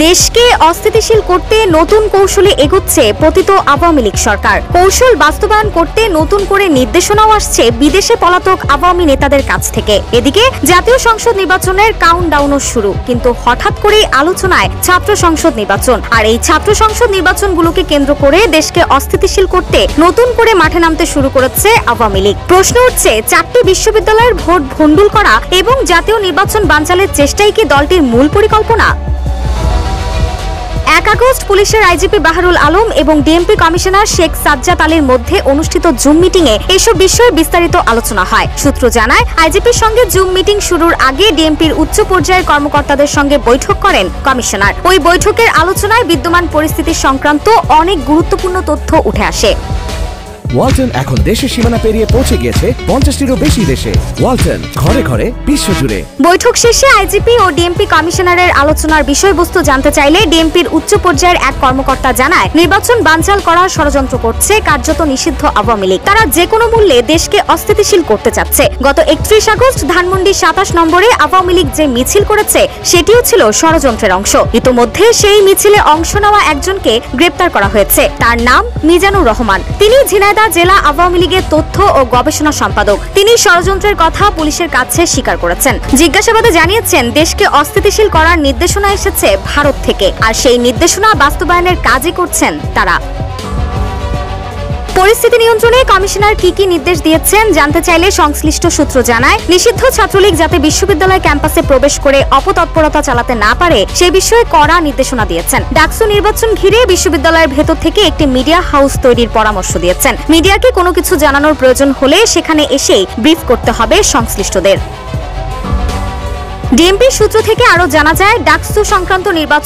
দেশকে অস্থিতিশীল করতে নতুন কৌশলে এগোচ্ছে পতিত আওয়ামী লীগ সরকার। কৌশল বাস্তবায়ন করতে নতুন করে নির্দেশনাও আসছে বিদেশে পলাতক আওয়ামী নেতাদের কাছ থেকে। এদিকে জাতীয় সংসদ নির্বাচনের কাউন্টডাউনও শুরু, কিন্তু হঠাৎ করেই আলোচনায় ছাত্র সংসদ নির্বাচন। আর এই ছাত্র সংসদ নির্বাচনগুলোকে কেন্দ্র করে দেশকে অস্থিতিশীল করতে নতুন করে মাঠে নামতে শুরু করেছে আওয়ামী লীগ। প্রশ্ন উঠছে, 4টি বিশ্ববিদ্যালয়ের ভোট ভণ্ডুল করা এবং জাতীয় নির্বাচন বানচালের চেষ্টাই কি দলটির মূল পরিকল্পনা? 1 আগস্ট পুলিশের আইজিপি বাহারুল আলম এবং ডিএমপি কমিশনার শেখ সাজ্জাদ আলীর মধ্যে অনুষ্ঠিত জুম মিটিংয়ে এসব বিষয়ে বিস্তারিত আলোচনা হয়। সূত্র জানায়, আইজিপির সঙ্গে জুম মিটিং শুরুর আগে ডিএমপির উচ্চ পর্যায়ের কর্মকর্তাদের সঙ্গে বৈঠক করেন কমিশনার। ওই বৈঠকের আলোচনায় বিদ্যমান পরিস্থিতি সংক্রান্ত অনেক গুরুত্বপূর্ণ তথ্য উঠে আসে। ওয়ালটন এখন দেশের সীমানা পেরিয়ে পৌঁছে গিয়েছে 50টিরও বেশি দেশে। ওয়ালটন, ঘরে ঘরে বিশ্বজুড়ে। বৈঠক শেষে আইজিপি ও ডিএমপি কমিশনারের আলোচনার বিষয়বস্তু জানতে চাইলে ডিএমপির উচ্চ পর্যায়ের এক কর্মকর্তা জানায়, নির্বাচন বানচাল করার ষড়যন্ত্র করছে কার্যত নিষিদ্ধ আওয়ামী লীগ। তারা যে কোনো মূল্যে দেশকে অস্থিতিশীল করতে চাচ্ছে। গত 31 আগস্ট ধানমন্ডি 27 নম্বরে আওয়ামী লীগ যে মিছিল করেছে সেটিও ছিল ষড়যন্ত্রের অংশ। ইতোমধ্যে সেই মিছিলে অংশ নেওয়া একজনকে গ্রেপ্তার করা হয়েছে। তার নাম মিজানুর রহমান। তিনি ঝিনাইদহ জেলা আওয়ামী লীগের তথ্য ও গবেষণা সম্পাদক। তিনি ষড়যন্ত্রের কথা পুলিশের কাছে স্বীকার করেছেন। জিজ্ঞাসাবাদে জানিয়েছেন, দেশকে অস্থিতিশীল করার নির্দেশনা এসেছে ভারত থেকে, আর সেই নির্দেশনা বাস্তবায়নের কাজই করছেন তারা। পরিস্থিতি নিয়ন্ত্রণে কমিশনার কি নির্দেশ দিয়েছেন জানতে চাইলে সংশ্লিষ্ট সূত্র জানায়, নিষিদ্ধ ছাত্রলীগ যাতে বিশ্ববিদ্যালয় ক্যাম্পাসে প্রবেশ করে অপতৎপরতা চালাতে না পারে সে বিষয়ে কড়া নির্দেশনা দিয়েছেন। ডাকসু নির্বাচন ঘিরে বিশ্ববিদ্যালয়ের ভেতর থেকে একটি মিডিয়া হাউস তৈরির পরামর্শ দিয়েছেন। মিডিয়াকে কোনো কিছু জানানোর প্রয়োজন হলে সেখানে এসেই ব্রিফ করতে হবে সংশ্লিষ্টদের। ডিএমপি সূত্র থেকে আরো জানা যায়, ডাকসু সংক্রান্ত নির্বাচন